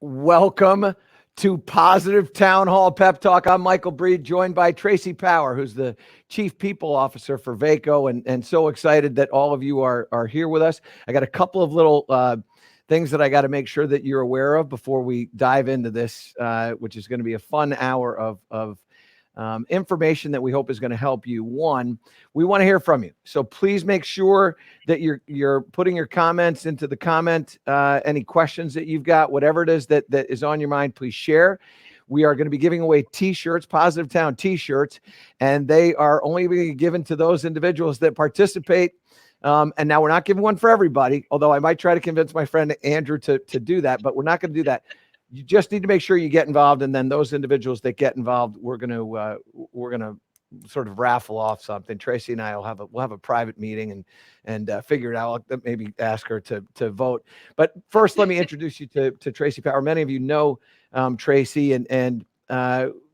Welcome to Positive Town Hall Pep Talk. I'm Michael Breed, joined by Tracey Power, who's the Chief People Officer for Vaco, and so excited that all of you are here with us. I got a couple of little things that I got to make sure that you're aware of before we dive into this, which is going to be a fun hour of information that we hope is going to help you. One, we want to hear from you. So please make sure that you're putting your comments into the comment, any questions that you've got, whatever it is that is on your mind, please share. We are going to be giving away t-shirts, Positive Town t-shirts, and they are only being given to those individuals that participate. And now we're not giving one for everybody, although I might try to convince my friend Andrew to do that, but we're not going to do that. You just need to make sure you get involved, and then those individuals that get involved, we're gonna sort of raffle off something. Tracey and I we'll have a private meeting and figure it out. I'll maybe ask her to vote. But first, let me introduce you to Tracey Power. Many of you know Tracey, and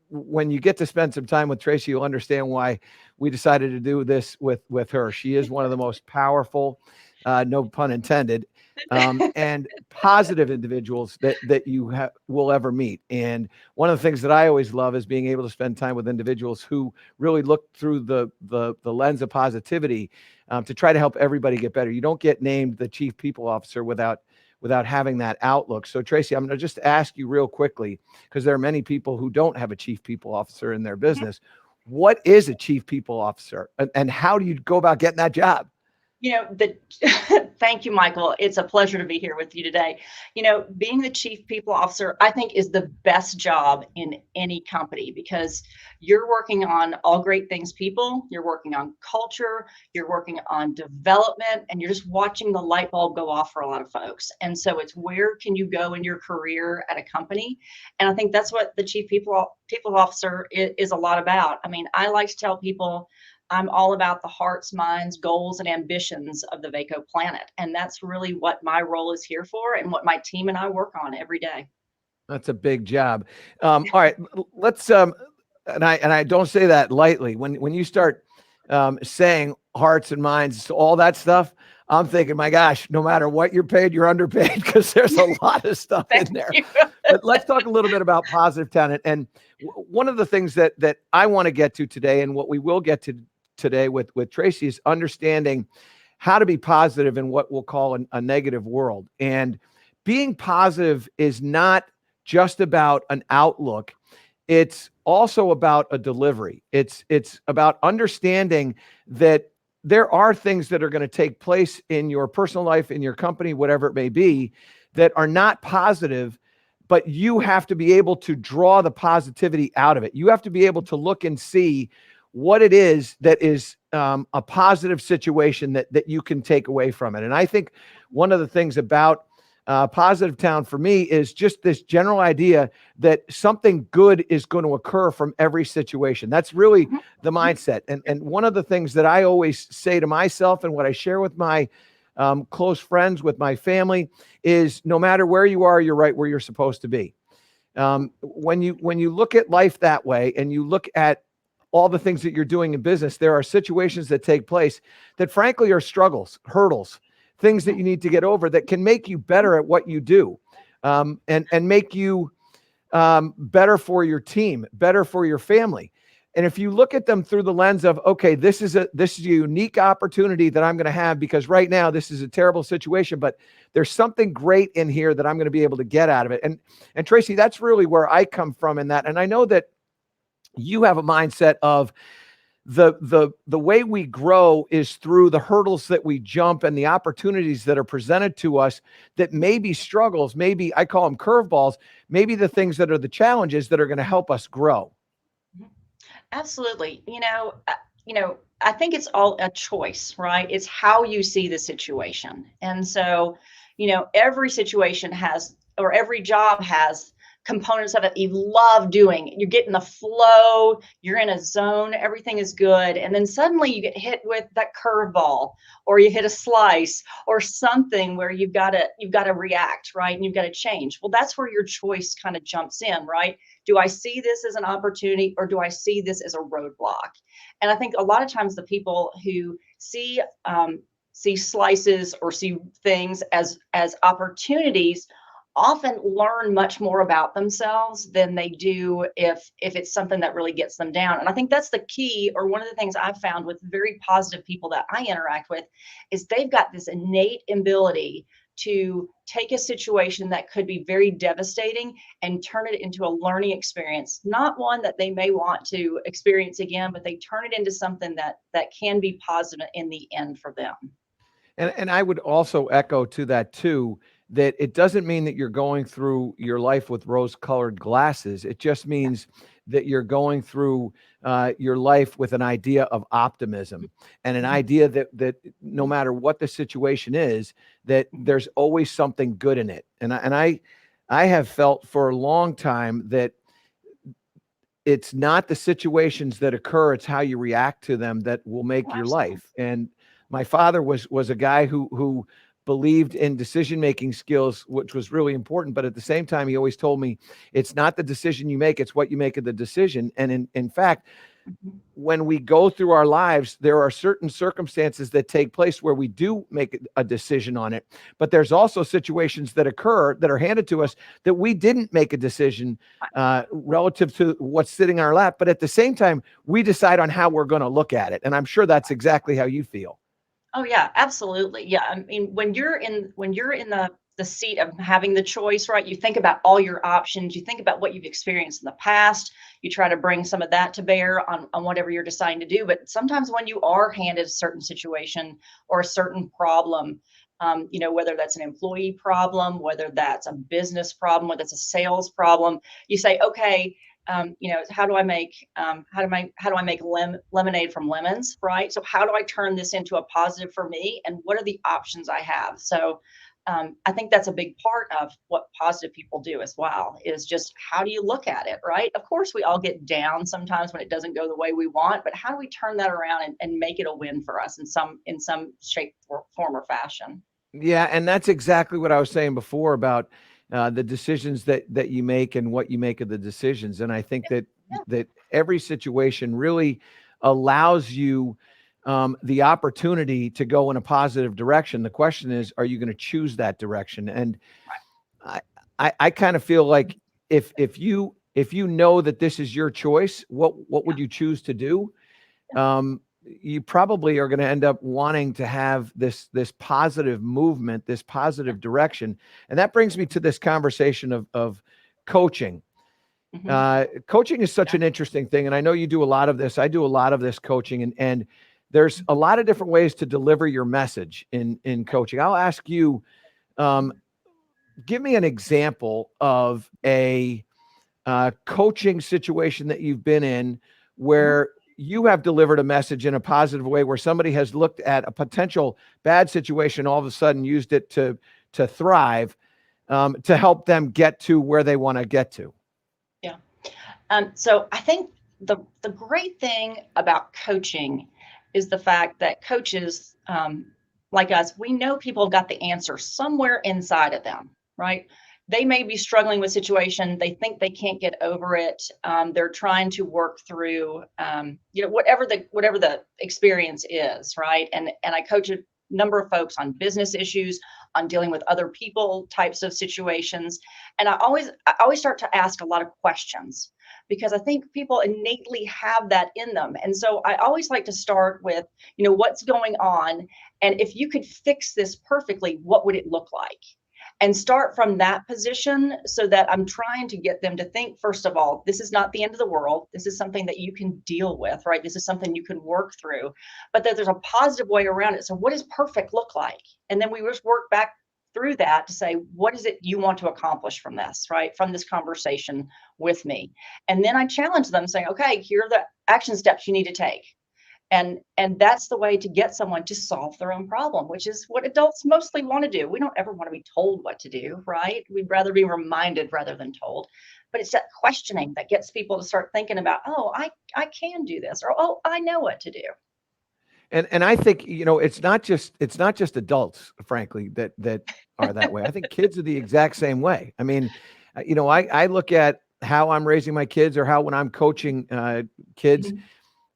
when you get to spend some time with Tracey, you'll understand why we decided to do this with her. She is one of the most powerful, no pun intended, and positive individuals that you will ever meet. And one of the things that I always love is being able to spend time with individuals who really look through the lens of positivity to try to help everybody get better. You don't get named the Chief People Officer without having that outlook. So Tracey, I'm going to just ask you real quickly, because there are many people who don't have a Chief People Officer in their business. What is a Chief People Officer, and how do you go about getting that job? Thank you, Michael. It's a pleasure to be here with you today. Being the Chief People Officer, I think, is the best job in any company, because you're working on all great things people, you're working on culture, you're working on development, and you're just watching the light bulb go off for a lot of folks. And so it's where can you go in your career at a company? And I think that's what the Chief People Officer is a lot about. I mean, I like to tell people I'm all about the hearts, minds, goals, and ambitions of the Vaco planet. And that's really what my role is here for, and what my team and I work on every day. That's a big job. All right, let's and I don't say that lightly. When you start saying hearts and minds, all that stuff, I'm thinking, my gosh, no matter what you're paid, you're underpaid, because there's a lot of stuff in there. But let's talk a little bit about Positive Town. And one of the things that I want to get to today, and what we will get to today with Tracey, is understanding how to be positive in what we'll call a negative world. And being positive is not just about an outlook. It's also about a delivery. It's about understanding that there are things that are going to take place in your personal life, in your company, whatever it may be, that are not positive, but you have to be able to draw the positivity out of it. You have to be able to look and see what it is that is a positive situation that you can take away from it. And I think one of the things about Positive Town for me is just this general idea that something good is going to occur from every situation. That's really the mindset. And one of the things that I always say to myself, and what I share with my close friends, with my family, is no matter where you are, you're right where you're supposed to be. When you look at life that way, and you look at all the things that you're doing in business, there are situations that take place that frankly are struggles, hurdles, things that you need to get over that can make you better at what you do, and make you better for your team, better for your family. And if you look at them through the lens of, okay, this is a unique opportunity that I'm going to have, because right now this is a terrible situation, but there's something great in here that I'm going to be able to get out of it. And Tracey, that's really where I come from in that. And I know that you have a mindset of the way we grow is through the hurdles that we jump and the opportunities that are presented to us that may be struggles, maybe I call them curveballs, maybe the things that are the challenges that are going to help us grow. Absolutely. I think it's all a choice, right? It's how you see the situation. And so, every situation has, or every job has, components of it you love doing. You're getting the flow, you're in a zone, everything is good. And then suddenly you get hit with that curveball, or you hit a slice, or something where you've got to react, right? And you've got to change. Well, that's where your choice kind of jumps in, right? Do I see this as an opportunity, or do I see this as a roadblock? And I think a lot of times the people who see slices or see things as opportunities often learn much more about themselves than they do if it's something that really gets them down. And I think that's the key, or one of the things I've found with very positive people that I interact with, is they've got this innate ability to take a situation that could be very devastating and turn it into a learning experience, not one that they may want to experience again, but they turn it into something that can be positive in the end for them. And I would also echo to that too, that it doesn't mean that you're going through your life with rose-colored glasses. It just means that you're going through your life with an idea of optimism and an idea that no matter what the situation is, that there's always something good in it. And I have felt for a long time that it's not the situations that occur, it's how you react to them that will make your life. And my father was a guy who believed in decision-making skills, which was really important. But at the same time, he always told me, it's not the decision you make, it's what you make of the decision. And in fact, when we go through our lives, there are certain circumstances that take place where we do make a decision on it. But there's also situations that occur that are handed to us that we didn't make a decision relative to what's sitting in our lap. But at the same time, we decide on how we're going to look at it. And I'm sure that's exactly how you feel. Oh yeah, absolutely. Yeah. I mean, when you're in the seat of having the choice, right? You think about all your options, you think about what you've experienced in the past, you try to bring some of that to bear on whatever you're deciding to do. But sometimes when you are handed a certain situation or a certain problem, whether that's an employee problem, whether that's a business problem, whether it's a sales problem, you say, okay, how do I make lemonade from lemons, right? So how do I turn this into a positive for me, and what are the options I have? So I think that's a big part of what positive people do as well, is just how do you look at it, right? Of course, we all get down sometimes when it doesn't go the way we want, but how do we turn that around and make it a win for us in some shape, form, or fashion? Yeah, and that's exactly what I was saying before about the decisions that you make and what you make of the decisions. And I think that every situation really allows you the opportunity to go in a positive direction. The question is, are you going to choose that direction? And I kind of feel like if you know that this is your choice, what would you choose to do? You probably are going to end up wanting to have this positive movement, this positive direction. And that brings me to this conversation of coaching. Coaching is such an interesting thing. And I know you do a lot of this. I do a lot of this coaching, and there's a lot of different ways to deliver your message in coaching. I'll ask you, give me an example of a coaching situation that you've been in where you have delivered a message in a positive way, where somebody has looked at a potential bad situation, all of a sudden used it to thrive, to help them get to where they want to get to. Yeah. So I think the great thing about coaching is the fact that coaches like us, we know people have got the answer somewhere inside of them, right? They may be struggling with situation. They think they can't get over it. They're trying to work through, whatever the experience is, right? And I coach a number of folks on business issues, on dealing with other people types of situations. And I always start to ask a lot of questions, because I think people innately have that in them. And so I always like to start with, what's going on? And if you could fix this perfectly, what would it look like? And start from that position, so that I'm trying to get them to think, first of all, this is not the end of the world. This is something that you can deal with, right? This is something you can work through, but that there's a positive way around it. So what does perfect look like? And then we just work back through that to say, what is it you want to accomplish from this, right? From this conversation with me. And then I challenge them, saying, okay, here are the action steps you need to take. And that's the way to get someone to solve their own problem, which is what adults mostly want to do. We don't ever want to be told what to do, right? We'd rather be reminded rather than told. But it's that questioning that gets people to start thinking about, oh, I can do this, or oh, I know what to do. And I think, it's not just adults, frankly, that are that way. I think kids are the exact same way. I mean, I look at how I'm raising my kids, or how when I'm coaching kids,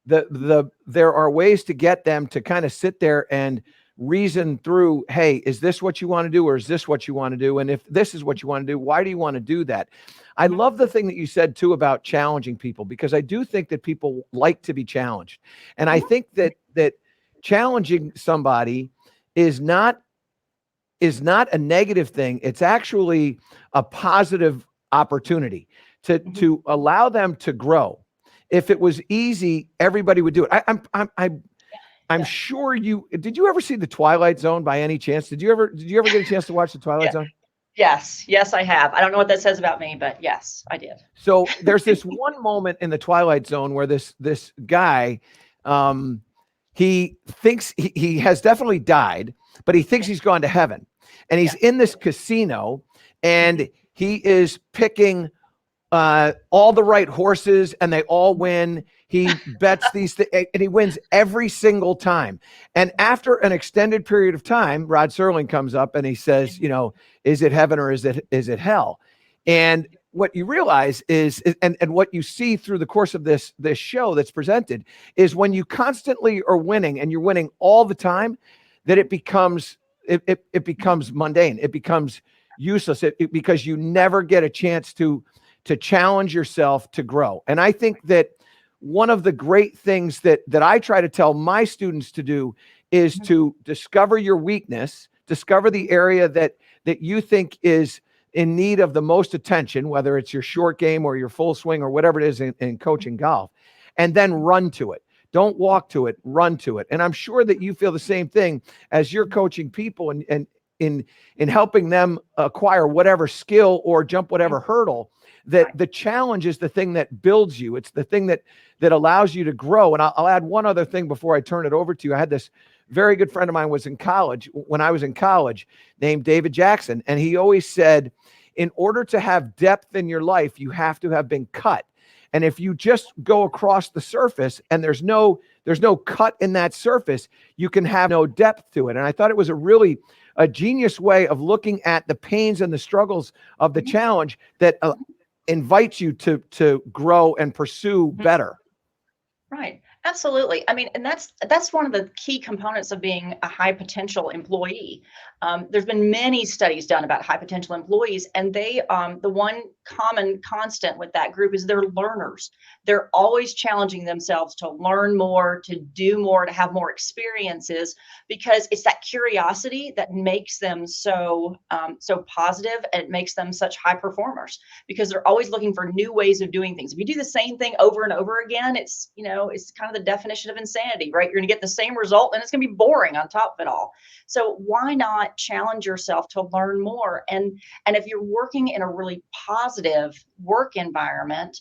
there are ways to get them to kind of sit there and reason through, hey, is this what you want to do, or is this what you want to do? And if this is what you want to do, why do you want to do that? I love the thing that you said too about challenging people, because I do think that people like to be challenged. And I think that challenging somebody is not a negative thing. It's actually a positive opportunity to allow them to grow. If it was easy, everybody would do it. I'm sure did you ever see The Twilight Zone by any chance? Did you ever get a chance to watch The Twilight Zone? Yes, I have. I don't know what that says about me, but yes, I did. So there's this one moment in The Twilight Zone where this guy, he thinks he has definitely died, but he thinks he's gone to heaven. And he's in this casino, and he is picking all the right horses, and they all win. He bets these and he wins every single time. And after an extended period of time, Rod Serling comes up and he says, is it heaven or is it hell? And what you realize is, and what you see through the course of this show that's presented, is when you constantly are winning and you're winning all the time, that it becomes mundane. It becomes useless because you never get a chance to challenge yourself to grow. And I think that one of the great things that I try to tell my students to do is to discover your weakness, discover the area that you think is in need of the most attention, whether it's your short game or your full swing or whatever it is in coaching golf, and then run to it. Don't walk to it, run to it. And I'm sure that you feel the same thing as you're coaching people and in helping them acquire whatever skill or jump whatever hurdle, that the challenge is the thing that builds you. It's the thing that allows you to grow. And I'll add one other thing before I turn it over to you. I had this very good friend of mine when I was in college, named David Jackson. And he always said, in order to have depth in your life, you have to have been cut. And if you just go across the surface and there's no cut in that surface, you can have no depth to it. And I thought it was a genius way of looking at the pains and the struggles of the challenge that invites you to grow and pursue better. Right. Absolutely. I mean, and that's one of the key components of being a high potential employee. There's been many studies done about high potential employees, and the one common constant with that group is they're learners. They're always challenging themselves to learn more, to do more, to have more experiences, because it's that curiosity that makes them so positive, and it makes them such high performers, because they're always looking for new ways of doing things. If you do the same thing over and over again, it's kind of the definition of insanity, right? You're going to get the same result, and it's going to be boring on top of it all. So why not challenge yourself to learn more? And if you're working in a really positive work environment,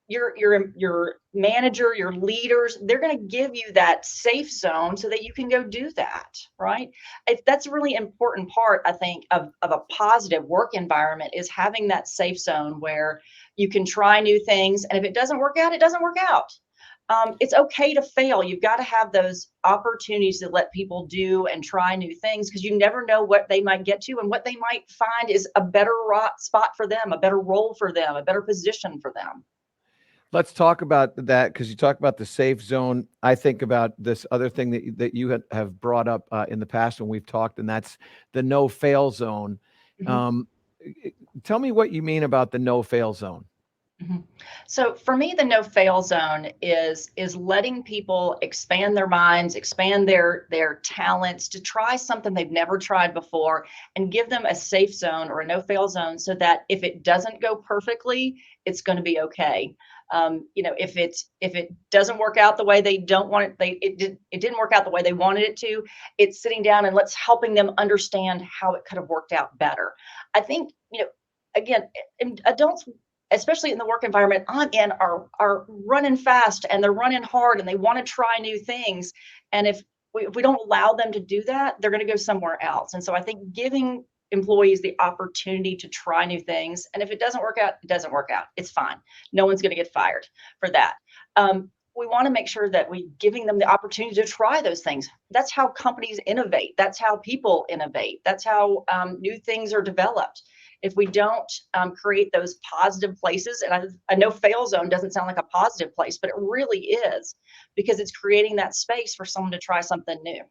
your manager, your leaders, they're going to give you that safe zone so that you can go do that, right? That's a really important part, I think, of a positive work environment, is having that safe zone where you can try new things. And if it doesn't work out, it doesn't work out. It's okay to fail. You've got to have those opportunities to let people do and try new things, because you never know what they might get to and what they might find is a better spot for them, a better role for them, a better position for them. Let's talk about that, because you talk about the safe zone. I think about this other thing that you have brought up in the past when we've talked, and that's the no-fail zone. Mm-hmm. Tell me what you mean about the no-fail zone. Mm-hmm. So for me, the no-fail zone is letting people expand their minds, expand their talents, to try something they've never tried before, and give them a safe zone or a no-fail zone, so that if it doesn't go perfectly, it's going to be okay. If it doesn't work out the way they don't want it, it didn't work out the way they wanted it to. It's sitting down and helping them understand how it could have worked out better. I think, again, adults, especially in the work environment I'm in, are running fast, and they're running hard, and they want to try new things. And if we don't allow them to do that, they're going to go somewhere else. And so I think giving employees the opportunity to try new things, and if it doesn't work out, it doesn't work out. It's fine. No one's going to get fired for that. We want to make sure that we're giving them the opportunity to try those things. That's how companies innovate. That's how people innovate. That's how new things are developed. if we don't create those positive places, and I know fail zone doesn't sound like a positive place, but it really is, because it's creating that space for someone to try something new.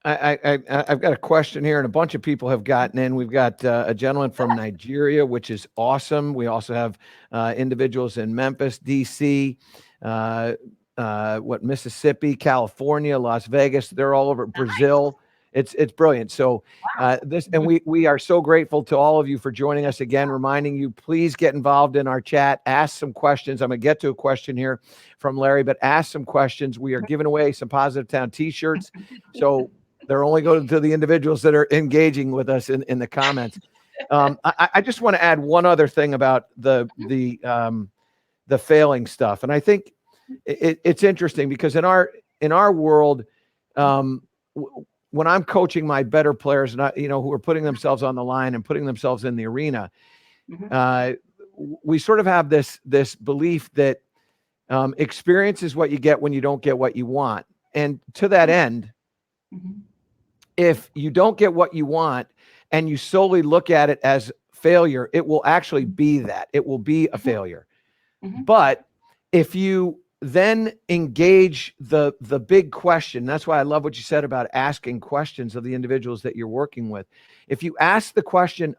I've got a question here, and a bunch of people have gotten in. We've got a gentleman from Nigeria, which is awesome. We also have individuals in Memphis, DC, Mississippi, California, Las Vegas. They're all over Brazil. It's brilliant. So we are so grateful to all of you for joining us again, reminding you, please get involved in our chat, ask some questions. I'm going to get to a question here from Larry, but ask some questions. We are giving away some Positive Town t-shirts. So they're only going to the individuals that are engaging with us in the comments. I just want to add one other thing about the failing stuff. And I think it's interesting because in our world, when I'm coaching my better players, and who are putting themselves on the line and putting themselves in the arena, we sort of have this belief that experience is what you get when you don't get what you want. And to that end, if you don't get what you want and you solely look at it as failure, it will actually be that. It will be a failure. But if you then engage the big question, that's why I love what you said about asking questions of the individuals that you're working with. If you ask the question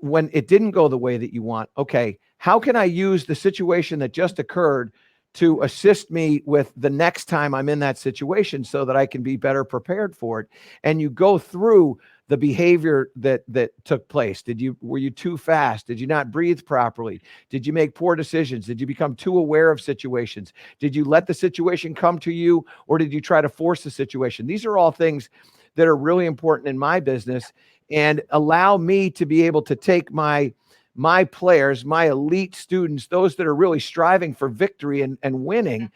when it didn't go the way that you want, okay, how can I use the situation that just occurred to assist me with the next time I'm in that situation so that I can be better prepared for it? And you go through the behavior that took place. Were you too fast? Did you not breathe properly? Did you make poor decisions? Did you become too aware of situations? Did you let the situation come to you, or did you try to force the situation? These are all things that are really important in my business and allow me to be able to take my players, my elite students, those that are really striving for victory and winning.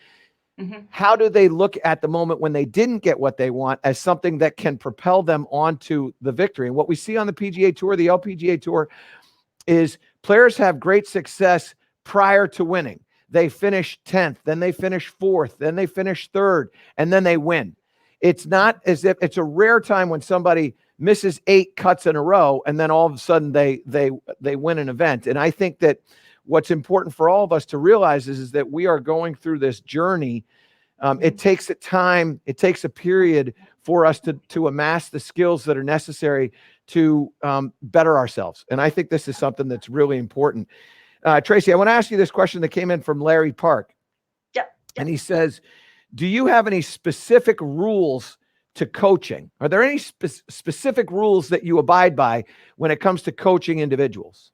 How do they look at the moment when they didn't get what they want as something that can propel them onto the victory? And what we see on the PGA Tour, the LPGA Tour, is players have great success prior to winning. They finish 10th, then they finish 4th, then they finish 3rd, and then they win. It's not as if it's a rare time when somebody misses 8 cuts in a row and then all of a sudden they win an event. And I think that what's important for all of us to realize is that we are going through this journey. It takes a time, it takes a period for us to amass the skills that are necessary to better ourselves. And I think this is something that's really important. Tracey, I want to ask you this question that came in from Larry Park. Yep. And he says, do you have any specific rules to coaching? Are there any specific rules that you abide by when it comes to coaching individuals?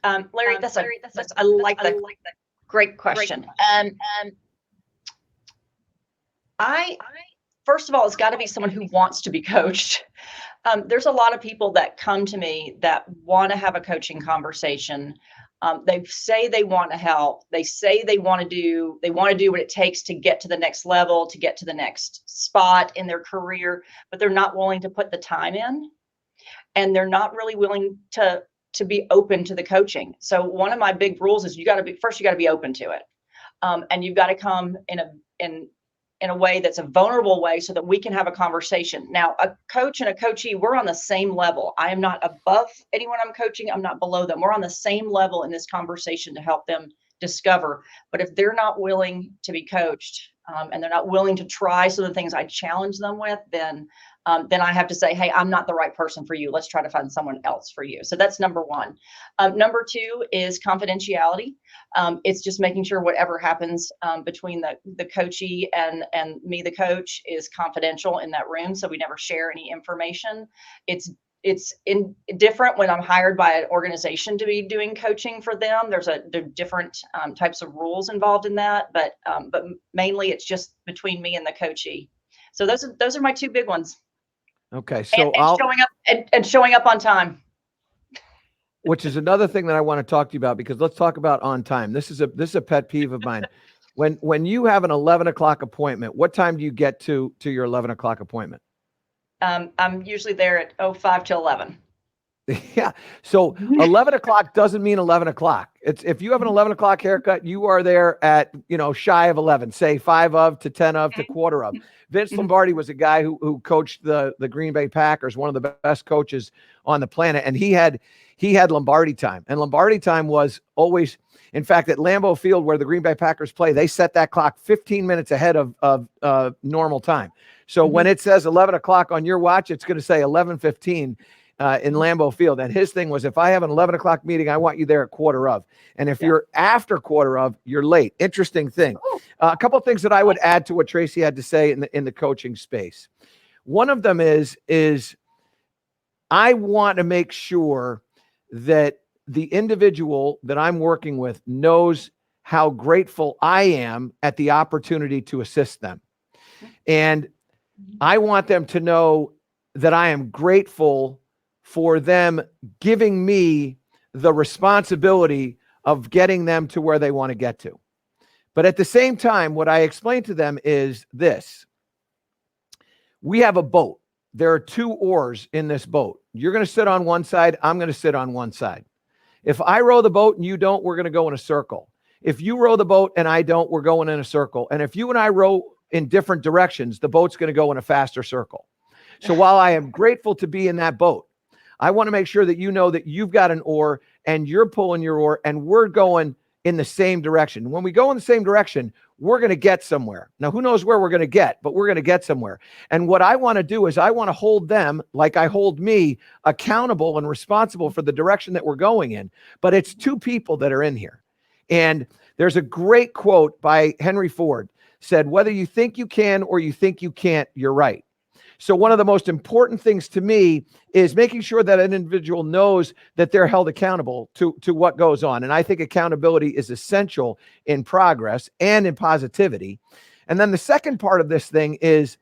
Larry, I like that. Great question. First of all, it's got to be someone who wants to be coached. There's a lot of people that come to me that want to have a coaching conversation. They say they want to help. They say they want to do what it takes to get to the next level, to get to the next spot in their career, but they're not willing to put the time in, and they're not really willing to be open to the coaching. So one of my big rules is you got to be open to it. And you've got to come in a way that's a vulnerable way so that we can have a conversation. Now, a coach and a coachee, we're on the same level. I am not above anyone I'm coaching. I'm not below them. We're on the same level in this conversation to help them discover. But if they're not willing to be coached, and they're not willing to try some of the things I challenge them with, then I have to say, hey, I'm not the right person for you. Let's try to find someone else for you. So that's number one. Number two is confidentiality. It's just making sure whatever happens between the coachee and me, the coach, is confidential in that room. So we never share any information. It's different when I'm hired by an organization to be doing coaching for them. There are different types of rules involved in that, but mainly it's just between me and the coachee. So those are my two big ones. Okay, so showing up on time, which is another thing that I want to talk to you about, because let's talk about on time. This is a pet peeve of mine. When you have an 11 o'clock appointment, what time do you get to your 11 o'clock appointment? I'm usually there at 5 to 11. Yeah. So 11 o'clock doesn't mean 11 o'clock. It's if you have an 11 o'clock haircut, you are there at, shy of 11, say 5 of to 10 of to quarter of. Vince Mhm. Lombardi was a guy who coached the Green Bay Packers, one of the best coaches on the planet. And he had Lombardi time. And Lombardi time was always, in fact, at Lambeau Field where the Green Bay Packers play, they set that clock 15 minutes ahead of normal time. So when it says 11 o'clock on your watch, it's going to say 11:15 in Lambeau Field. And his thing was, if I have an 11 o'clock meeting, I want you there at quarter of. And if you're after quarter of, you're late. Interesting thing. A couple of things that I would add to what Tracey had to say in the coaching space. One of them is I want to make sure that the individual that I'm working with knows how grateful I am at the opportunity to assist them. And I want them to know that I am grateful for them giving me the responsibility of getting them to where they want to get to. But at the same time, what I explain to them is this. We have a boat. There are 2 oars in this boat. You're going to sit on one side. I'm going to sit on one side. If I row the boat and you don't, we're going to go in a circle. If you row the boat and I don't, we're going in a circle. And if you and I row in different directions, the boat's going to go in a faster circle. So while I am grateful to be in that boat, I want to make sure that you know that you've got an oar and you're pulling your oar and we're going in the same direction. When we go in the same direction, we're going to get somewhere. Now, who knows where we're going to get, but we're going to get somewhere. And what I want to do is I want to hold them, like I hold me, accountable and responsible for the direction that we're going in. But it's 2 people that are in here. And there's a great quote by Henry Ford, said, whether you think you can or you think you can't, you're right. So one of the most important things to me is making sure that an individual knows that they're held accountable to what goes on. And I think accountability is essential in progress and in positivity. And then the second part of this thing is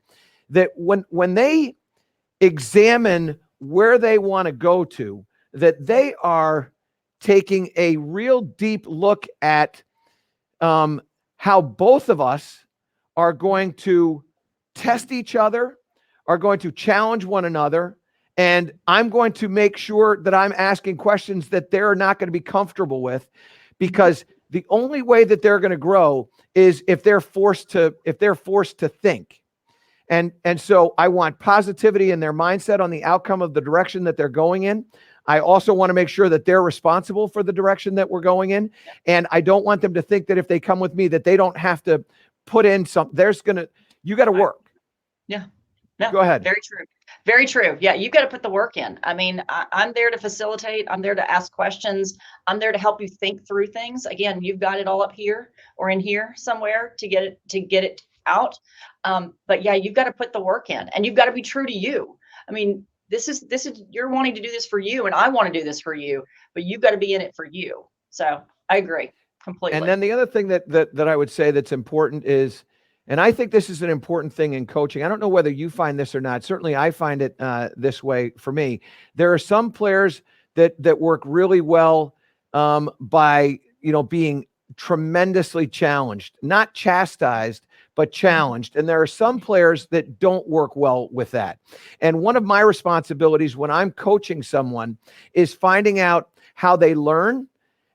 that when they examine where they want to go to, that they are taking a real deep look at how both of us are going to test each other, are going to challenge one another, and I'm going to make sure that I'm asking questions that they're not going to be comfortable with, because the only way that they're going to grow is if they're forced to think. And so I want positivity in their mindset on the outcome of the direction that they're going in. I also want to make sure that they're responsible for the direction that we're going in. And I don't want them to think that if they come with me, that they don't have to put in you got to work. Yeah. No, go ahead. Very true. Very true. Yeah. You've got to put the work in. I mean, I'm there to facilitate. I'm there to ask questions. I'm there to help you think through things. Again, you've got it all up here or in here somewhere to get it out. But yeah, you've got to put the work in and you've got to be true to you. I mean, this is, you're wanting to do this for you and I want to do this for you, but you've got to be in it for you. So I agree completely. And then the other thing that I would say that's important is, and I think this is an important thing in coaching. I don't know whether you find this or not. Certainly I find it this way for me. There are some players that work really well by, being tremendously challenged, not chastised, but challenged. And there are some players that don't work well with that. And one of my responsibilities when I'm coaching someone is finding out how they learn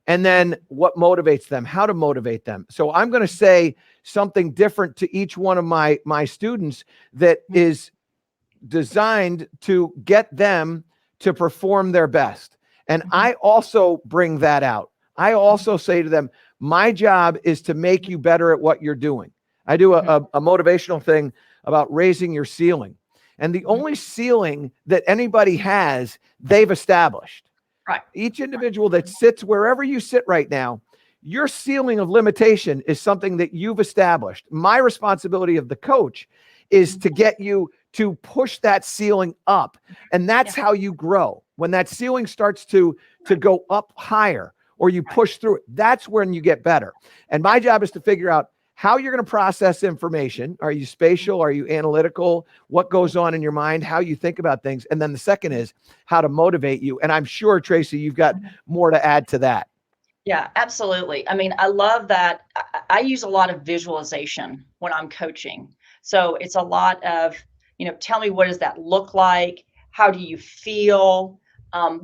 and then what motivates them, how to motivate them. So I'm going to say something different to each one of my students that is designed to get them to perform their best. And I also bring that out. I also say to them, my job is to make you better at what you're doing. I do a motivational thing about raising your ceiling. And the only ceiling that anybody has, they've established. Right. Each individual that sits wherever you sit right now, your ceiling of limitation is something that you've established. My responsibility of the coach is to get you to push that ceiling up. And that's how you grow. When that ceiling starts to go up higher or you push through it, that's when you get better. And my job is to figure out how you're going to process information. Are you spatial? Are you analytical? What goes on in your mind? How you think about things? And then the second is how to motivate you. And I'm sure, Tracey, you've got more to add to that. Yeah, absolutely. I mean, I love that. I use a lot of visualization when I'm coaching. So it's a lot of, tell me, what does that look like? How do you feel?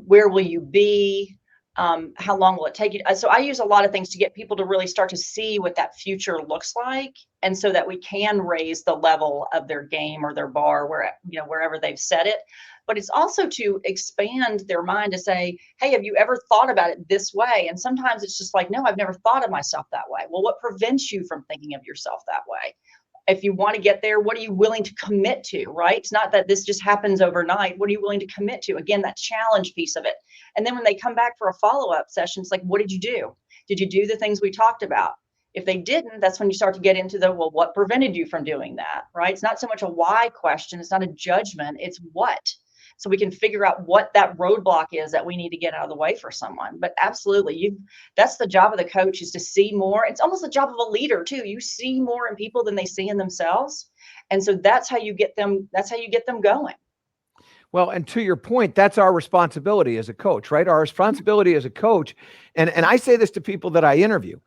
Where will you be? How long will it take you? So I use a lot of things to get people to really start to see what that future looks like, and so that we can raise the level of their game or their bar wherever they've set it. But it's also to expand their mind to say, hey, have you ever thought about it this way? And sometimes it's just like, no, I've never thought of myself that way. Well, what prevents you from thinking of yourself that way? If you want to get there, what are you willing to commit to, right? It's not that this just happens overnight. What are you willing to commit to? Again, that challenge piece of it. And then when they come back for a follow-up session, it's like, what did you do? Did you do the things we talked about? If they didn't, that's when you start to get into the, well, what prevented you from doing that, right? It's not so much a why question. It's not a judgment. It's what. So we can figure out what that roadblock is that we need to get out of the way for someone. But absolutely, that's the job of the coach, is to see more. It's almost the job of a leader too. You see more in people than they see in themselves. And so that's how you get them going. Well, and to your point, that's our responsibility as a coach, right? Our responsibility as a coach. And I say this to people that I interview.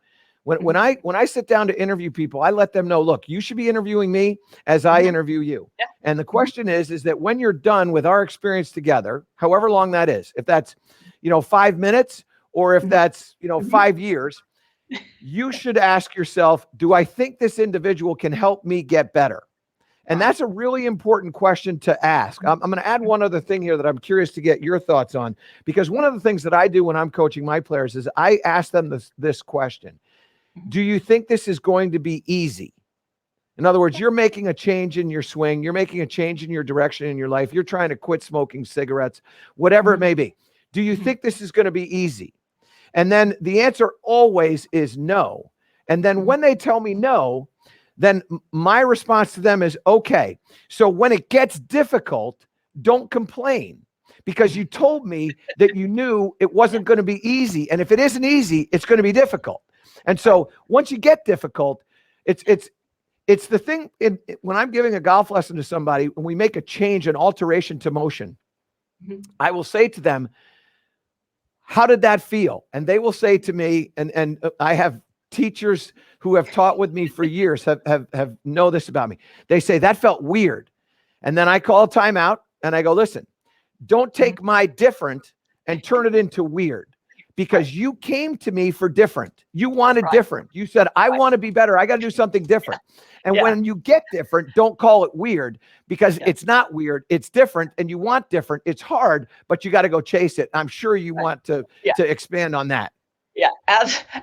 When I sit down to interview people, I let them know, look, you should be interviewing me as I interview you. Yeah. And the question is that when you're done with our experience together, however long that is, if that's, 5 minutes, or if that's, 5 years, you should ask yourself, do I think this individual can help me get better? And that's a really important question to ask. I'm going to add one other thing here that I'm curious to get your thoughts on, because one of the things that I do when I'm coaching my players is I ask them this question. Do you think this is going to be easy? In other words, you're making a change in your swing. You're making a change in your direction in your life. You're trying to quit smoking cigarettes, whatever it may be. Do you think this is going to be easy? And then the answer always is no. And then when they tell me no, then my response to them is, okay, so when it gets difficult, don't complain, because you told me that you knew it wasn't going to be easy. And if it isn't easy, it's going to be difficult. And so once you get difficult, it's the thing when I'm giving a golf lesson to somebody, when we make a change, an alteration to motion, I will say to them, how did that feel? And they will say to me, and I have teachers who have taught with me for years have know this about me. They say, that felt weird. And then I call a timeout and I go, listen, don't take my different and turn it into weird. Because you came to me for different. You wanted different. You said, I want to be better. I got to do something different. And when you get different, don't call it weird, because it's not weird. It's different, and you want different. It's hard, but you got to go chase it. I'm sure you want to expand on that. Yeah,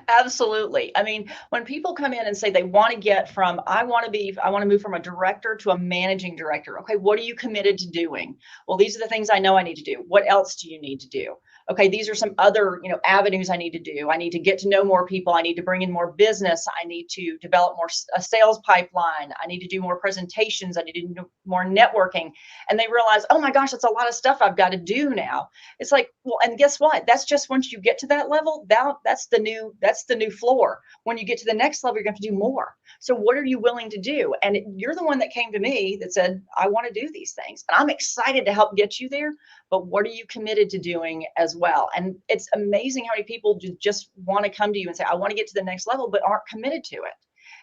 absolutely. I mean, when people come in and say they want to get from, I want to move from a director to a managing director. Okay, what are you committed to doing? Well, these are the things I know I need to do. What else do you need to do? Okay, these are some other, avenues I need to do. I need to get to know more people. I need to bring in more business. I need to develop a sales pipeline. I need to do more presentations. I need to do more networking. And they realize, oh my gosh, that's a lot of stuff I've got to do now. It's like, well, and guess what? That's just once you get to that level, that's the new floor. When you get to the next level, you're going to do more. So what are you willing to do? And you're the one that came to me that said, I want to do these things. And I'm excited to help get you there. But what are you committed to doing as well? And it's amazing how many people just want to come to you and say, I want to get to the next level, but aren't committed to it.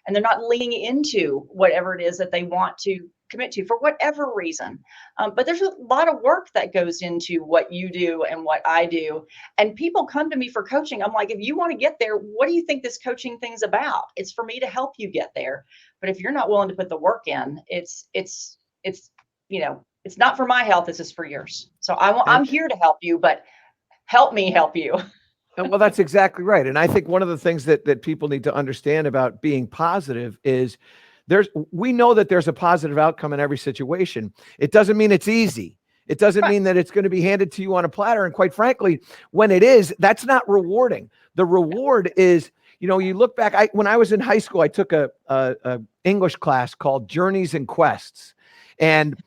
And they're not leaning into whatever it is that they want to commit to for whatever reason. But there's a lot of work that goes into what you do and what I do. And people come to me for coaching. I'm like, if you want to get there, what do you think this coaching thing's about? It's for me to help you get there. But if you're not willing to put the work in, it's not for my health. This is for yours. So I'm here to help you, but help me help you. Well, that's exactly right. And I think one of the things that people need to understand about being positive is we know that there's a positive outcome in every situation. It doesn't mean it's easy. It doesn't mean that it's going to be handed to you on a platter. And quite frankly, when it is, that's not rewarding. The reward is, you look back, when I was in high school, I took a English class called Journeys and Quests. And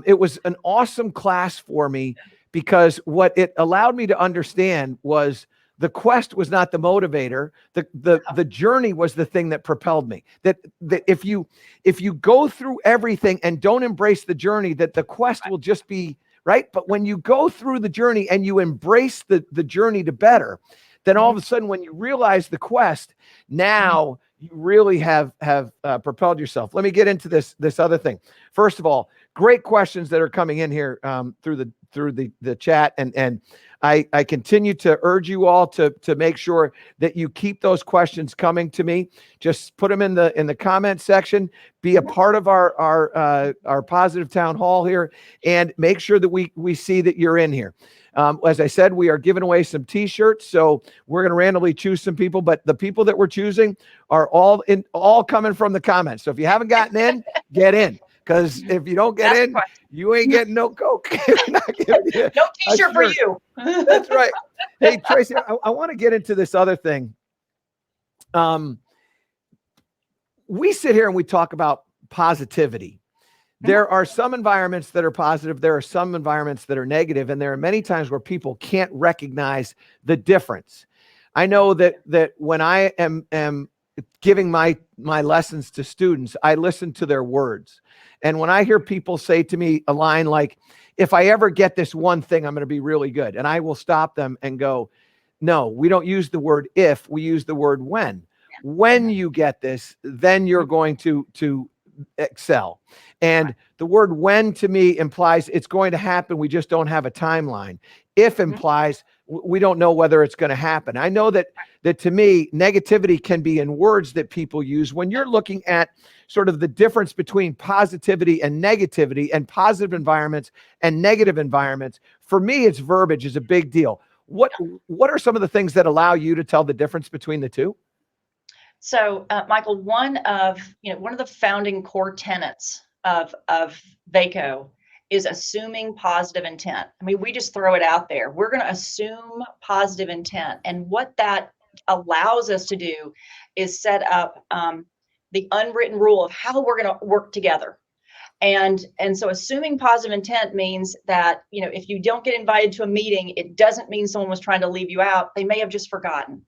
it was an awesome class for me, because what it allowed me to understand was the quest was not the motivator. The journey was the thing that propelled me. That if you go through everything and don't embrace the journey, that the quest will just be right. But when you go through the journey and you embrace the journey to better, then all of a sudden, when you realize the quest, now you really have propelled yourself. Let me get into this other thing. First of all, great questions that are coming in here through the chat, and I continue to urge you all to make sure that you keep those questions coming to me. Just put them in the comment section. Be a part of our positive town hall here, and make sure that we see that you're in here. As I said, we are giving away some t-shirts, so we're going to randomly choose some people, but the people that we're choosing are all coming from the comments. So if you haven't gotten in, get in, because if you don't get in, you ain't getting no Coke. No t-shirt for you. That's right. Hey, Tracey, I want to get into this other thing. We sit here and we talk about positivity. There are some environments that are positive. There are some environments that are negative. And there are many times where people can't recognize the difference. I know that when I am giving my lessons to students, I listen to their words. And when I hear people say to me a line like, if I ever get this one thing, I'm going to be really good. And I will stop them and go, no, we don't use the word if, we use the word when. When you get this, then you're going to excel. And the word when to me implies it's going to happen. We just don't have a timeline. If implies we don't know whether it's going to happen. I know that to me, negativity can be in words that people use. When you're looking at sort of the difference between positivity and negativity, and positive environments and negative environments, for me, it's verbiage is a big deal. What are some of the things that allow you to tell the difference between the two? So, Michael, one of the founding core tenets of Vaco is assuming positive intent. I mean, we just throw it out there. We're going to assume positive intent, and what that allows us to do is set up the unwritten rule of how we're going to work together. And so assuming positive intent means that, if you don't get invited to a meeting, it doesn't mean someone was trying to leave you out. They may have just forgotten.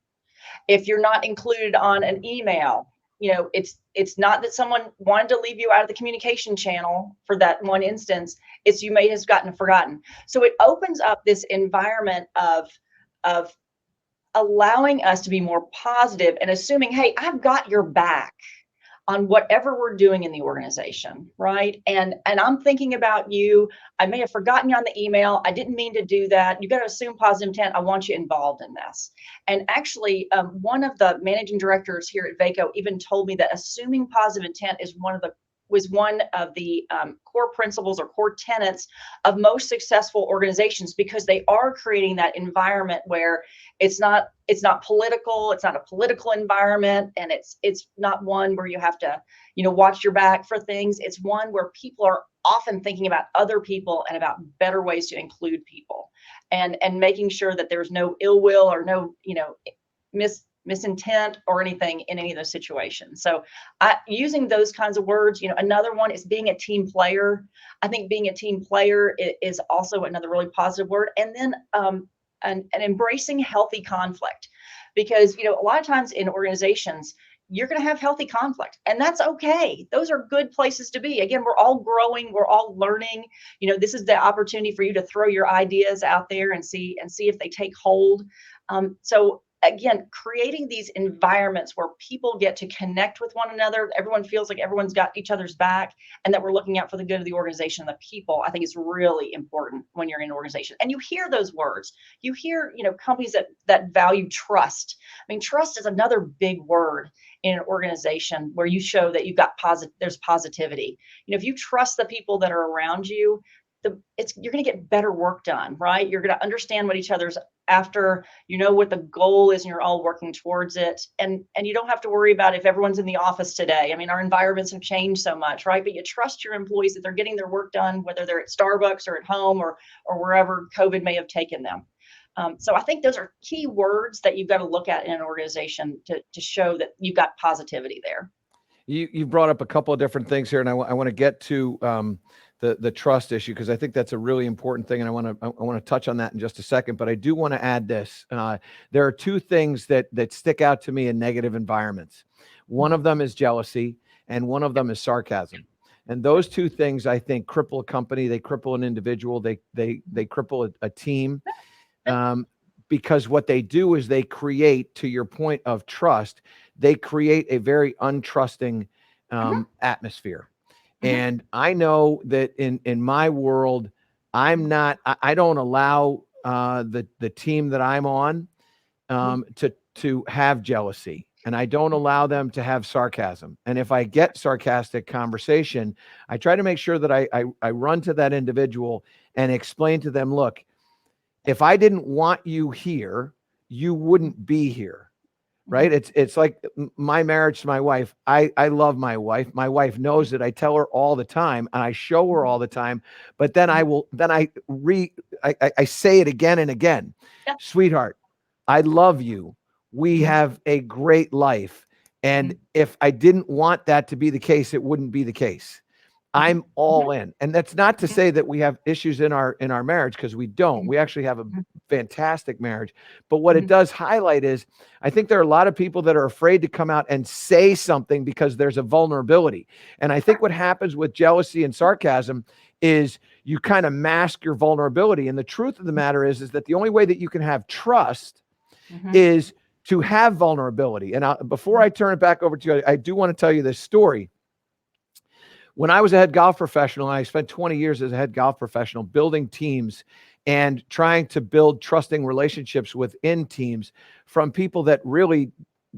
If you're not included on an email, it's not that someone wanted to leave you out of the communication channel for that one instance. It's you may have gotten forgotten. So it opens up this environment of allowing us to be more positive and assuming, hey, I've got your back on whatever we're doing in the organization, right? And I'm thinking about you. I may have forgotten you on the email. I didn't mean to do that. You got to assume positive intent. I want you involved in this. And actually, one of the managing directors here at Vaco even told me that assuming positive intent was one of the core principles or core tenets of most successful organizations, because they are creating that environment where it's not political, it's not a political environment, and it's not one where you have to watch your back for things. It's one where people are often thinking about other people and about better ways to include people, and making sure that there's no ill will or no misintent or anything in any of those situations. So using those kinds of words, another one is being a team player. I think being a team player is also another really positive word. And then and embracing healthy conflict, because a lot of times in organizations, you're going to have healthy conflict, and that's okay. Those are good places to be. Again, we're all growing, we're all learning. This is the opportunity for you to throw your ideas out there and see if they take hold. So again, creating these environments where people get to connect with one another, everyone feels like everyone's got each other's back, and that we're looking out for the good of the organization and the people, I think is really important when you're in an organization. And you hear those words. You hear, companies that value trust. I mean, trust is another big word in an organization where you show that you've got there's positivity. If you trust the people that are around you, you're going to get better work done, right? You're going to understand what each other's after, what the goal is, and you're all working towards it. And you don't have to worry about if everyone's in the office today. I mean, our environments have changed so much, right? But you trust your employees that they're getting their work done, whether they're at Starbucks or at home or wherever COVID may have taken them. So I think those are key words that you've got to look at in an organization to show that you've got positivity there. You brought up a couple of different things here, and I want to get to the trust issue, because I think that's a really important thing, and I want to touch on that in just a second. But I do want to add this: there are two things that stick out to me in negative environments. One of them is jealousy, and one of them is sarcasm. And those two things, I think, cripple a company. They cripple an individual. They cripple a team. Because what they do is they create, to your point of trust, they create a very untrusting Mhm, atmosphere. mhm, And I know that in my world, I'm mhm, not. I don't allow the team that I'm on mhm, to have jealousy, and I don't mhm, allow them to have sarcasm. And if I get sarcastic conversation, I try to make sure that I run to that individual and explain to them, look, if I didn't want you here, you mhm, wouldn't be here. Right? mhm, It's like my marriage to my wife. I love my wife. My wife knows it. I tell her all the time and I show her mhm, all the time. But then mhm. I say it again and again. Yeah. Sweetheart, I love you. We Mhm, have a great life. And mhm, if I didn't want that to be the case, it wouldn't be the case. mhm, I'm all mhm, in. And that's not to mhm, say that we have issues in our marriage, because we don't. mhm, We actually have a mhm, fantastic marriage. But what it mhm. does highlight is I think there are a lot of people that are afraid to come out and say something because there's a vulnerability. And I think Sure. what happens with jealousy and sarcasm is you kind of mask your vulnerability. And the truth of the matter is that the only way that you can have trust Mhm, is to have vulnerability. And before mhm, I turn it back over to you, I do want to tell you this story. When I was a head golf professional, and I spent 20 years as a head golf professional building teams and trying to build trusting relationships within teams from people that really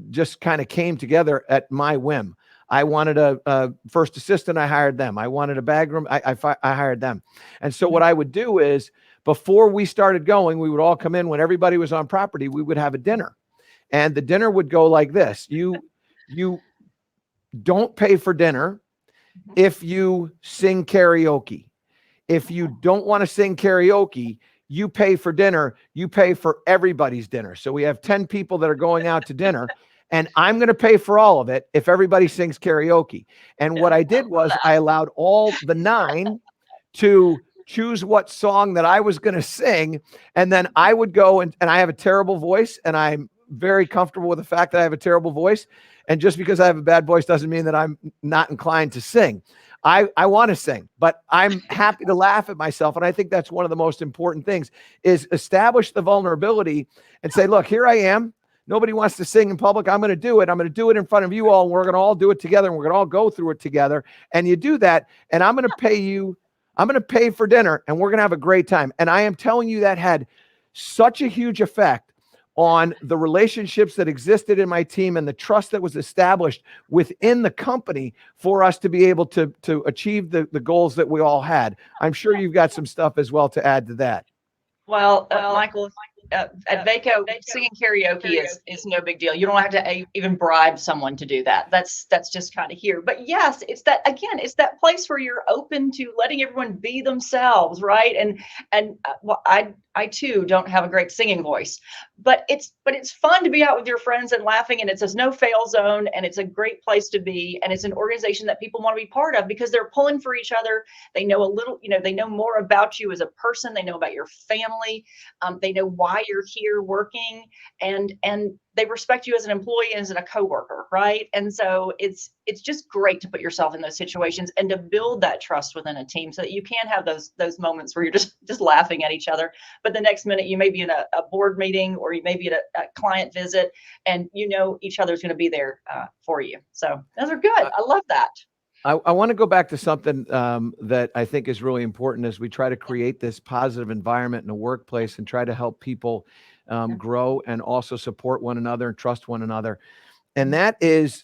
just kind of came together at my whim. I wanted a first assistant, I hired them. I wanted a bag room, I hired them. And so what mhm, I would do is before we started going, we would all come in when everybody was on property, we would have a dinner. And the dinner would go like this. You don't pay for dinner mhm. if you sing karaoke. If you Oh, don't want to sing karaoke, you pay for dinner, you pay for everybody's dinner. So we have 10 people that are going out to dinner, and I'm going to pay for all of it if everybody sings karaoke. And what yeah, I I did love was I that. allowed all the nine to choose what song that I was going to sing. And then I would go and I have a terrible voice, and I'm very comfortable with the fact that I have a terrible voice. And just because I have a bad voice doesn't mean that I'm not inclined to sing. I want to sing, but I'm happy to laugh at myself. And I think that's one of the most important things is establish the vulnerability and say, look, here I am. Nobody wants to sing in public. I'm going to do it. I'm going to do it in front of you all. And we're going to all do it together. And we're going to all go through it together. And you do that. And I'm going to pay you. I'm going to pay for dinner and we're going to have a great time. And I am telling you that had such a huge effect on the relationships that existed in my team and the trust that was established within the company for us to be able to achieve the goals that we all had. I'm sure you've got some stuff as well to add to that. Well, Michael, at Vaco, singing karaoke is no big deal. You don't have to even bribe someone to do that. That's just kind of here. But yes, it's that again. It's that place where you're open to letting everyone be themselves, right? And well, I too don't have a great singing voice, but it's fun to be out with your friends and laughing. And it's a no fail zone, and it's a great place to be. And it's an organization that people want to be part of because they're pulling for each other. They know a little, they know more about you as a person. They know about your family. They know why you're here working, and they respect you as an employee and as a coworker, right? And so it's just great to put yourself in those situations and to build that trust within a team so that you can have those moments where you're just laughing at each other. But the next minute you may be in a board meeting or you may be at a client visit, and each other's going to be there for you. So those are good. I love that. I want to go back to something that I think is really important as we try to create this positive environment in the workplace and try to help people Yeah. grow and also support one another and trust one another. And Mhm. that is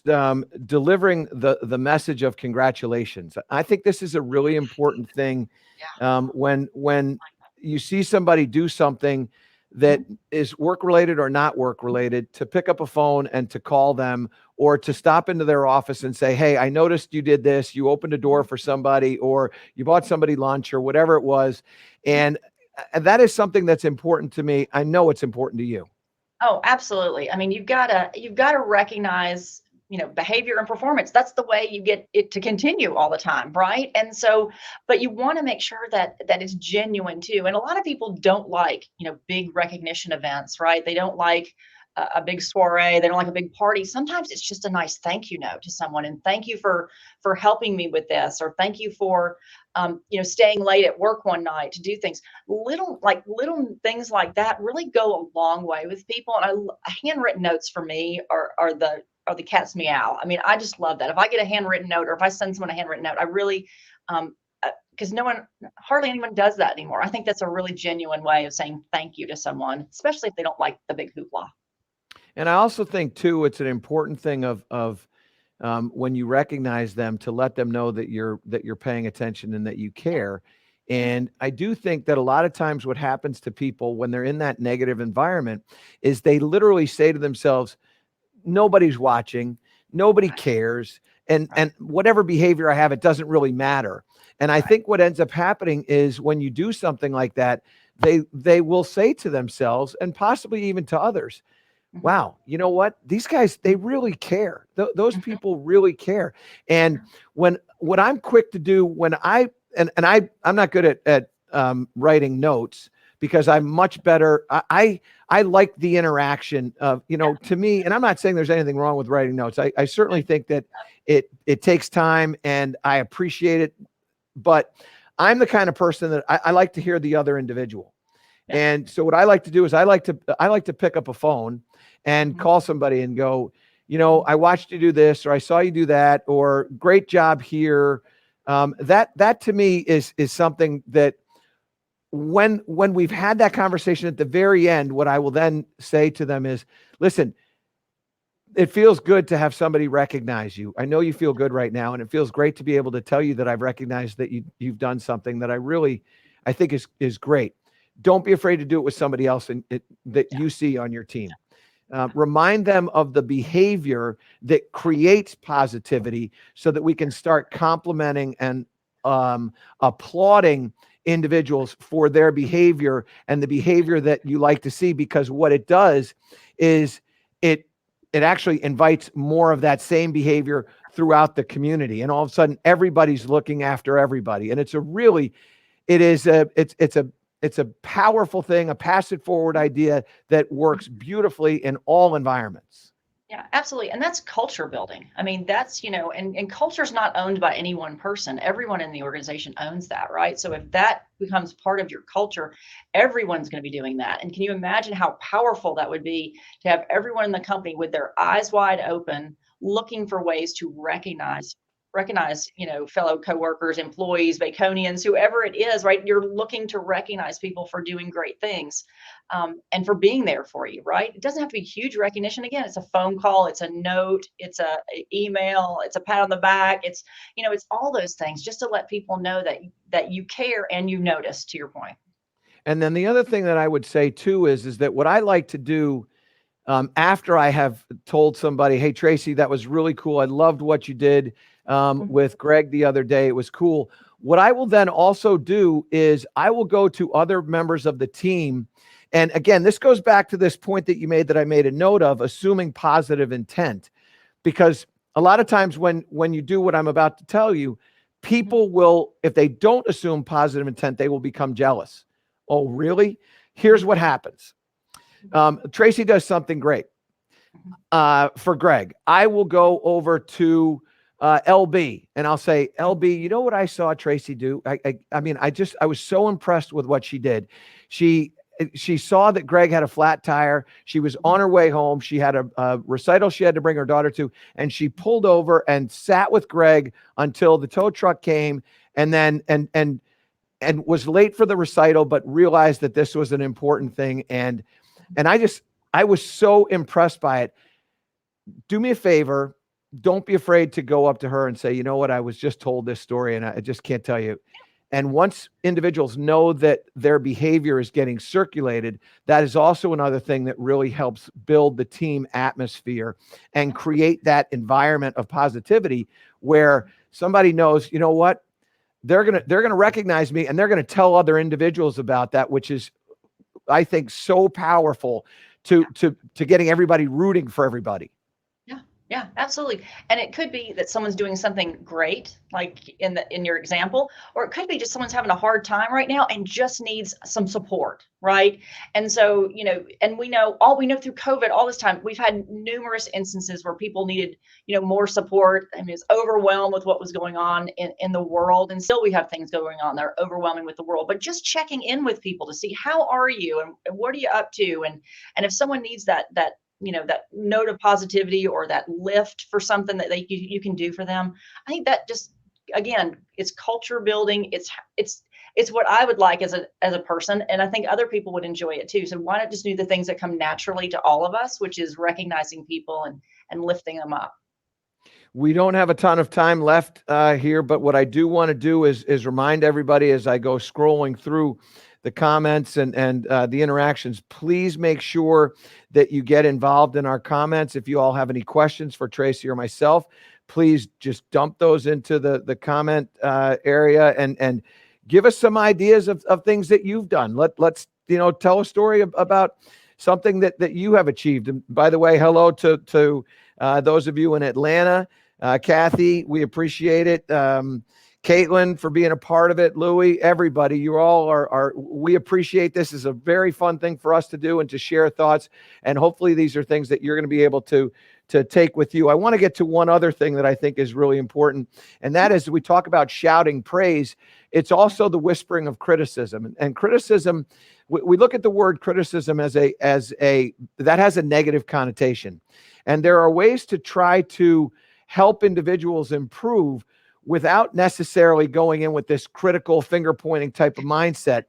delivering the message of congratulations. I think this is a really important thing when you see somebody do something that Mhm. is work related or not work related, to pick up a phone and to call them or to stop into their office and say, hey, I noticed you did this, you opened a door Mhm. for somebody, or you bought somebody lunch, or whatever it was. Mhm. And that is something that's important to me. I know it's important to you. Oh, absolutely. I mean, you've got to recognize, behavior and performance. That's the way you get it to continue all the time, right? And so, but you want to make sure that it's genuine too. And a lot of people don't like, big recognition events, right? They don't like a big soiree. They don't like a big party. Sometimes it's just a nice thank you note to someone, and thank you for helping me with this, or thank you for staying late at work one night to do things. Little things like that really go a long way with people. And handwritten notes for me are the cat's meow. I mean, I just love that. If I get a handwritten note, or if I send someone a handwritten note, I really, because hardly anyone does that anymore. I think that's a really genuine way of saying thank you to someone, especially if they don't like the big hoopla. And I also think too, it's an important thing of when you recognize them to let them know that you're paying attention and that you care. And I do think that a lot of times what happens to people when they're in that negative environment is they literally say to themselves, nobody's watching, nobody Right. cares, and Right. whatever behavior I have, it doesn't really matter. And I Right. think what ends up happening is when you do something like that, they will say to themselves and possibly even to others, Mhm. wow, you know what? These guys, they really care. Those Mhm. people really care. And Yeah. when what I'm quick to do when I'm not good at writing notes because I'm much better. I like the interaction of, Yeah. to me, and I'm not saying there's anything wrong with writing notes. I certainly think that it takes time and I appreciate it, but I'm the kind of person that I like to hear the other individual. Yeah. And so what I like to do is I like to pick up a phone and Mhm. call somebody and go, Mhm. I watched you do this, or I saw you do that, or great job here. That to me is something that when we've had that conversation at the very end, what I will then say to them is, listen, it feels good to have somebody recognize you. I know you feel good right now, and it feels great to be able to tell you that I've recognized that you've done something that I think is great. Don't be afraid to do it with somebody else that Yeah. you see on your team. Remind them of the behavior that creates positivity so that we can start complimenting and applauding individuals for their behavior and the behavior that you like to see, because what it does is it it actually invites more of that same behavior throughout the community, and all of a sudden everybody's looking after everybody, and it is a it's a powerful thing, a pass it forward idea that works beautifully in all environments. Yeah, absolutely. And that's culture building. I mean, that's, and culture's not owned by any one person. Everyone in the organization owns that, right? So if that becomes part of your culture, everyone's going to be doing that. And can you imagine how powerful that would be to have everyone in the company with their eyes wide open, looking for ways to recognize, fellow coworkers, employees, Baconians, whoever it is, right? You're looking to recognize people for doing great things, and for being there for you, right? It doesn't have to be huge recognition. Again, it's a phone call, it's a note, it's a email, it's a pat on the back, it's all those things just to let people know that you care and you notice. To your point. And then the other thing that I would say too is that what I like to do after I have told somebody, hey, Tracey, that was really cool. I loved what you did Mhm. with Greg the other day. It was cool. What I will then also do is I will go to other members of the team. And again, this goes back to this point that you made that I made a note of, assuming positive intent, because a lot of times when you do what I'm about to tell you, Mhm. people will, if they don't assume positive intent, they will become jealous. Oh, really? Here's Mhm. what happens. Mhm. Tracey does something great Mhm. for Greg. I will go over to LB and I'll say, Mhm. LB, you know what I saw Tracey do? I mean, I was so impressed with what she did. She she saw that Greg had a flat tire. She was Mhm. on her way home. She had a recital she had to bring her daughter to, and she pulled over and sat with Greg until the tow truck came, and then and was late for the recital, but realized that this was an important thing. And I was so impressed by it. Do me a favor. Don't be afraid to go up to her and say, you know what, I was just told this story and I just can't tell you. And once individuals know that their behavior is getting circulated, that is also another thing that really helps build the team atmosphere and create that environment of positivity where somebody knows, you know what, they're gonna recognize me and they're gonna tell other individuals about that, which is, I think, so powerful to Yeah. getting everybody rooting for everybody. Yeah, yeah, absolutely. And it could be that someone's doing something great, like in your example, or it could be just someone's having a hard time right now and just needs some support, right? And so, and we know through COVID all this time, we've had numerous instances where people needed, more support. I mean, it's overwhelmed with what was going on in the world. And still we have things going on that are overwhelming with the world. But just checking in with people to see how are you and what are you up to? And if someone needs that that note of positivity or that lift for something that you can do for them. I think that just, again, it's culture building. It's what I would like as a person, and I think other people would enjoy it too. So why not just do the things that come naturally to all of us, which is recognizing people and lifting them up. We don't have a ton of time left here, but what I do want to do is remind everybody as I go scrolling through the comments and the interactions, please make sure that you get involved in our comments. If you all have any questions for Tracey or myself, please just dump those into the comment area and give us some ideas of things that you've done. Let's tell a story about something that you have achieved. And by the way, hello to those of you in Atlanta. Kathy, we appreciate it. Caitlin for being a part of it. Louie, everybody, you all we appreciate this. Is a very fun thing for us to do and to share thoughts. And hopefully these are things that you're going to be able to take with you. I want to get to one other thing that I think is really important. And that is, we talk about shouting praise. It's also the whispering of criticism, and criticism. We look at the word criticism as that has a negative connotation. And there are ways to try to help individuals improve without necessarily going in with this critical finger pointing type of mindset.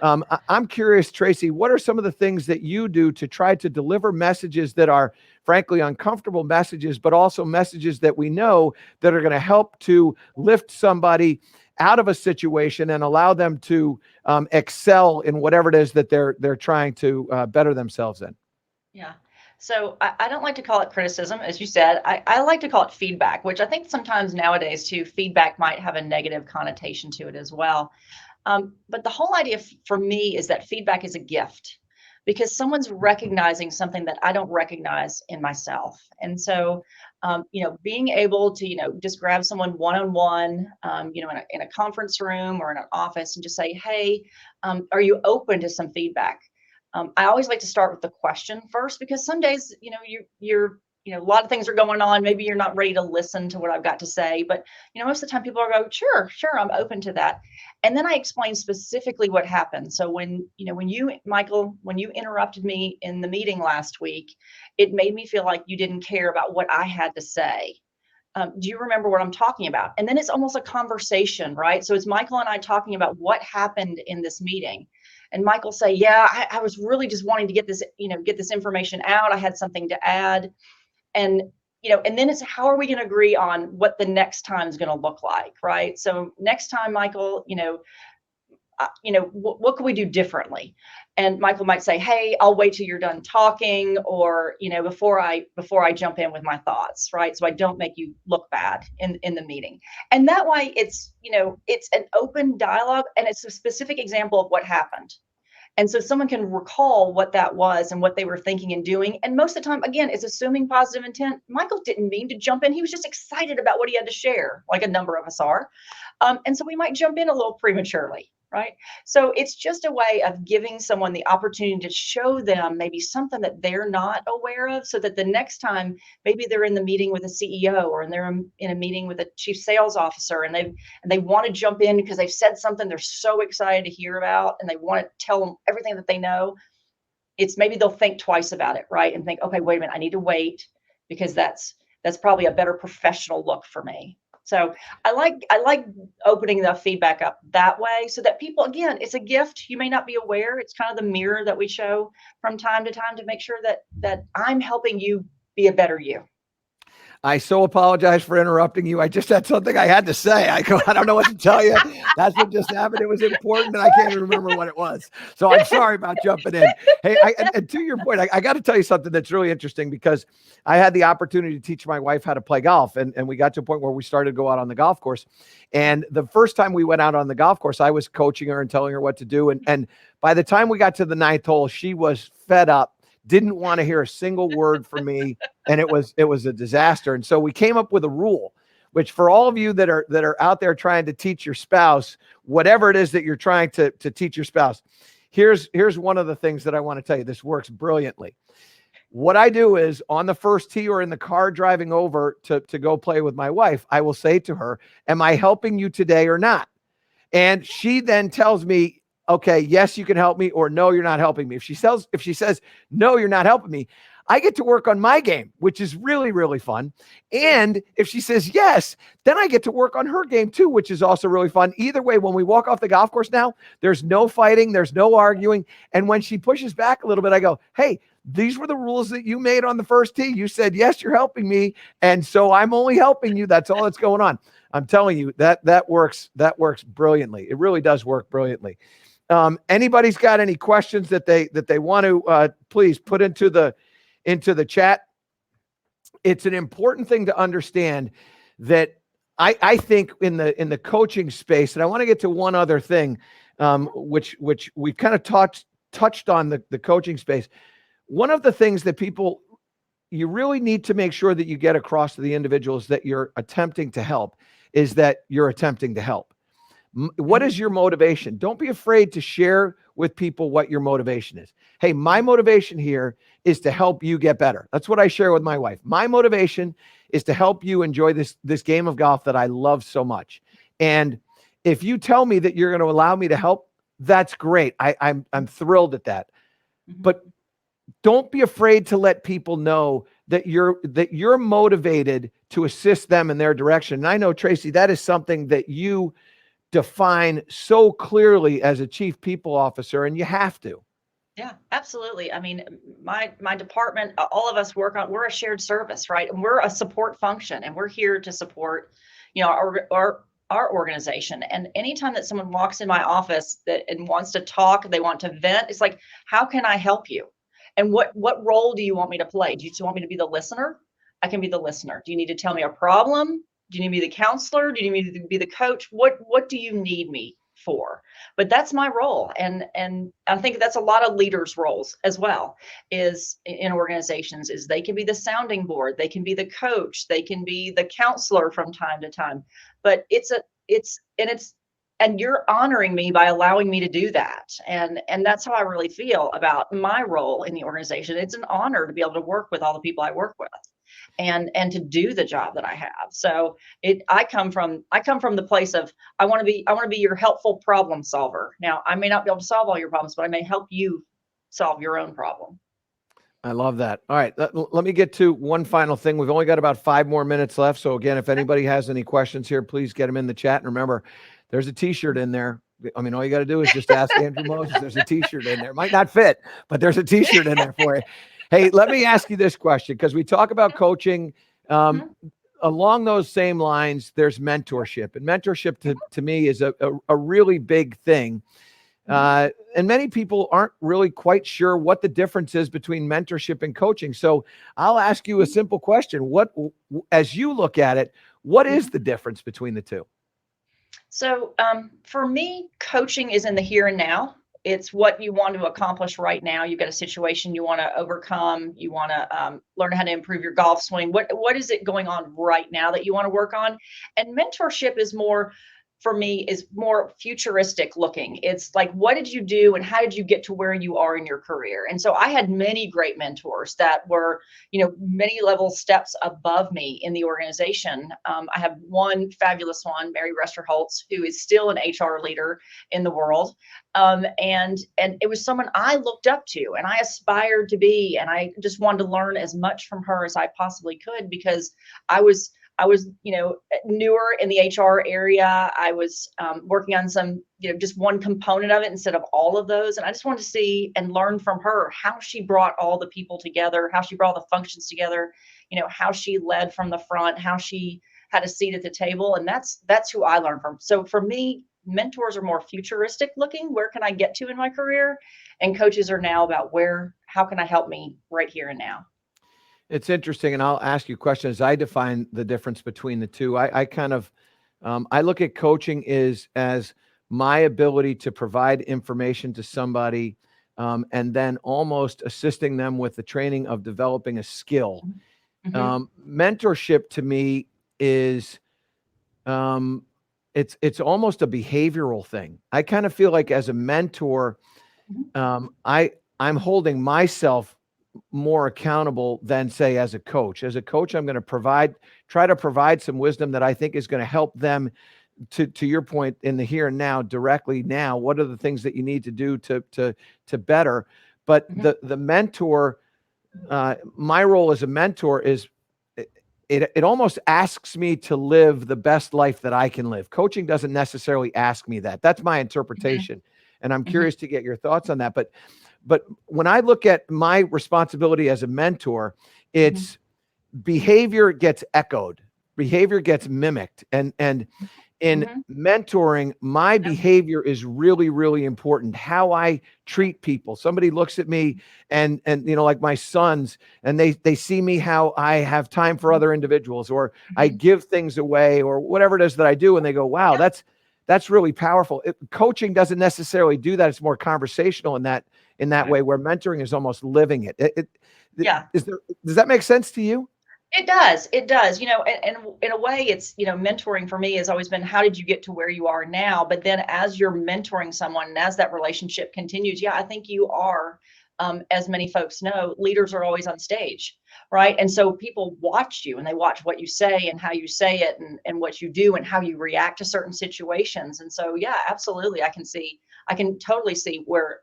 I'm curious, Tracey, what are some of the things that you do to try to deliver messages that are frankly uncomfortable messages, but also messages that we know that are going to help to lift somebody out of a situation and allow them to excel in whatever it is that they're trying to better themselves in? Yeah. So I don't like to call it criticism, as you said. I like to call it feedback, which I think sometimes nowadays too, feedback might have a negative connotation to it as well. But the whole idea for me is that feedback is a gift, because someone's recognizing something that I don't recognize in myself. And so, being able to, just grab someone one-on-one, in a conference room or in an office and just say, hey, are you open to some feedback? I always like to start with the question first, because some days, you're a lot of things are going on. Maybe you're not ready to listen to what I've got to say, but most of the time people are going, sure, I'm open to that. And then I explain specifically what happened. So when you, Michael, when you interrupted me in the meeting last week, it made me feel like you didn't care about what I had to say. Do you remember what I'm talking about? And then it's almost a conversation, right? So it's Michael and I talking about what happened in this meeting. And Michael say, yeah, I was really just wanting to get this information out. I had something to add. And, and then it's, how are we going to agree on what the next time is going to look like? Right. So next time, Michael, what can we do differently? And Michael might say, hey, I'll wait till you're done talking, or, before I jump in with my thoughts, right? So I don't make you look bad in the meeting. And that way it's an open dialogue, and it's a specific example of what happened. And so someone can recall what that was and what they were thinking and doing. And most of the time, again, it's assuming positive intent. Michael didn't mean to jump in. He was just excited about what he had to share, like a number of us are. And so we might jump in a little prematurely, right? So it's just a way of giving someone the opportunity to show them maybe something that they're not aware of, so that the next time maybe they're in the meeting with a CEO, or they're in a meeting with a chief sales officer, and they want to jump in because they've said something they're so excited to hear about, and they want to tell them everything that they know. It's maybe they'll think twice about it, right? And think, okay, wait a minute, I need to wait, because that's probably a better professional look for me. So I like opening the feedback up that way, so that people, again, it's a gift. You may not be aware. It's kind of the mirror that we show from time to time to make sure that I'm helping you be a better you. I so apologize for interrupting you. I just had something I had to say. I don't know what to tell you. That's what just happened. It was important, and I can't even remember what it was. So I'm sorry about jumping in. Hey, and to your point, I got to tell you something that's really interesting, because I had the opportunity to teach my wife how to play golf, and we got to a point where we started to go out on the golf course. And the first time we went out on the golf course, I was coaching her and telling her what to do. And by the time we got to the ninth hole, she was fed up, didn't want to hear a single word from me. And it was a disaster. And so we came up with a rule, which for all of you that are out there trying to teach your spouse, whatever it is that you're trying to teach your spouse, here's one of the things that I want to tell you. This works brilliantly. What I do is, on the first tee or in the car driving over to go play with my wife, I will say to her, am I helping you today or not? And she then tells me, okay, yes, you can help me, or no, you're not helping me. If she says, no, you're not helping me, I get to work on my game, which is really, really fun. And if she says yes, then I get to work on her game too, which is also really fun. Either way, when we walk off the golf course now, there's no fighting, there's no arguing. And when she pushes back a little bit, I go, hey, these were the rules that you made on the first tee. You said, yes, you're helping me. And so I'm only helping you. That's all that's going on. I'm telling you that works brilliantly. It really does work brilliantly. Anybody's got any questions that they want to please put into the chat. It's an important thing to understand that I think in the coaching space, and I want to get to one other thing, which we kind of touched on the coaching space. One of the things that you really need to make sure that you get across to the individuals that you're attempting to help is that you're attempting to help. What is your motivation? Don't be afraid to share with people what your motivation is. Hey, my motivation here is to help you get better. That's what I share with my wife. My motivation is to help you enjoy this game of golf that I love so much. And if you tell me that you're going to allow me to help, that's great. I'm thrilled at that. But don't be afraid to let people know that you're motivated to assist them in their direction. And I know, Tracey, that is something that you define so clearly as a chief people officer, and you have to. Yeah, absolutely. I mean, my department, all of us we're a shared service, right? And we're a support function, and we're here to support, our organization. And anytime that someone walks in my office and wants to talk, they want to vent, it's like, how can I help you? And what role do you want me to play? Do you just want me to be the listener? I can be the listener. Do you need to tell me a problem? Do you need me to be the counselor? Do you need me to be the coach? What do you need me for? But that's my role. And I think that's a lot of leaders' roles as well, is in organizations, is they can be the sounding board, they can be the coach, they can be the counselor from time to time. But and you're honoring me by allowing me to do that. And that's how I really feel about my role in the organization. It's an honor to be able to work with all the people I work with and to do the job that I have. So I come from the place of I want to be your helpful problem solver. Now, I may not be able to solve all your problems, but I may help you solve your own problem. I love that. All right. Let me get to one final thing. We've only got about 5 more minutes left. So again, if anybody has any questions here, please get them in the chat. And remember, there's a t-shirt in there. I mean, all you got to do is just ask Andrew Moses. There's a t-shirt in there. It might not fit, but there's a t-shirt in there for you. Hey, let me ask you this question, because we talk about coaching. Along those same lines, there's mentorship. And mentorship to me is a really big thing. And many people aren't really quite sure what the difference is between mentorship and coaching. So I'll ask you a simple question. As you look at it, what is the difference between the two? So for me, coaching is in the here and now. It's what you want to accomplish right now. You've got a situation you want to overcome. You want to learn how to improve your golf swing. What is it going on right now that you want to work on? And mentorship is more, for me, is more futuristic looking. It's like, what did you do and how did you get to where you are in your career? And so I had many great mentors that were, many level steps above me in the organization. I have one fabulous one, Mary Rester-Holtz, who is still an HR leader in the world. And it was someone I looked up to and I aspired to be, and I just wanted to learn as much from her as I possibly could, because I was newer in the HR area. I was working on some, just one component of it instead of all of those. And I just wanted to see and learn from her how she brought all the people together, how she brought all the functions together, how she led from the front, how she had a seat at the table. And that's who I learned from. So for me, mentors are more futuristic looking. Where can I get to in my career? And coaches are now about how can I help me right here and now? It's interesting, and I'll ask you questions. I define the difference between the two. I kind of, I look at coaching as my ability to provide information to somebody, and then almost assisting them with the training of developing a skill. Mentorship to me is, it's almost a behavioral thing. I kind of feel like as a mentor, I'm holding myself more accountable than, say, as a coach. As a coach, I'm going to try to provide some wisdom that I think is going to help them to your point in the here and now, directly now. What are the things that you need to do to better? But the mentor, my role as a mentor is it almost asks me to live the best life that I can live. Coaching doesn't necessarily ask me that. That's my Mhm, interpretation. And I'm mhm, curious to get your thoughts on that. But when I look at my responsibility as a mentor, mhm. it's behavior gets echoed, behavior gets mimicked. And in Mhm. mentoring, my Yep. behavior is really, really important. How I treat people. Somebody looks at me and like my sons, and they see me how I have time for Mhm. other individuals, or I Mhm. give things away, or whatever it is that I do, and they go, wow, Yeah. that's really powerful. Coaching doesn't necessarily do that. It's more conversational in that Right. way, where mentoring is almost living it. Yeah. Does that make sense to you? It does. It does. And in a way, mentoring for me has always been how did you get to where you are now? But then as you're mentoring someone and as that relationship continues, yeah, I think you are, as many folks know, leaders are always on stage, right? And so people watch you and they watch what you say and how you say it and what you do and how you react to certain situations. And so, yeah, absolutely. I can totally see where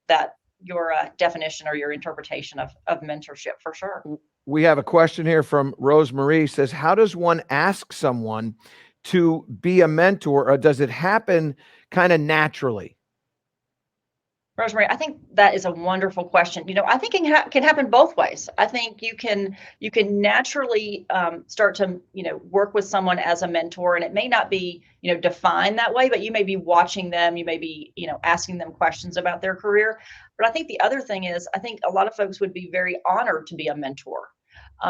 that your definition or your interpretation of mentorship for sure. We have a question here from Rose Marie. Says, how does one ask someone to be a mentor, or does it happen kind of naturally? Rosemary, I think that is a wonderful question. I think can happen both ways. I think you can naturally start to work with someone as a mentor, and it may not be defined that way, but you may be watching them, you may be asking them questions about their career. But I think the other thing is, I think a lot of folks would be very honored to be a mentor.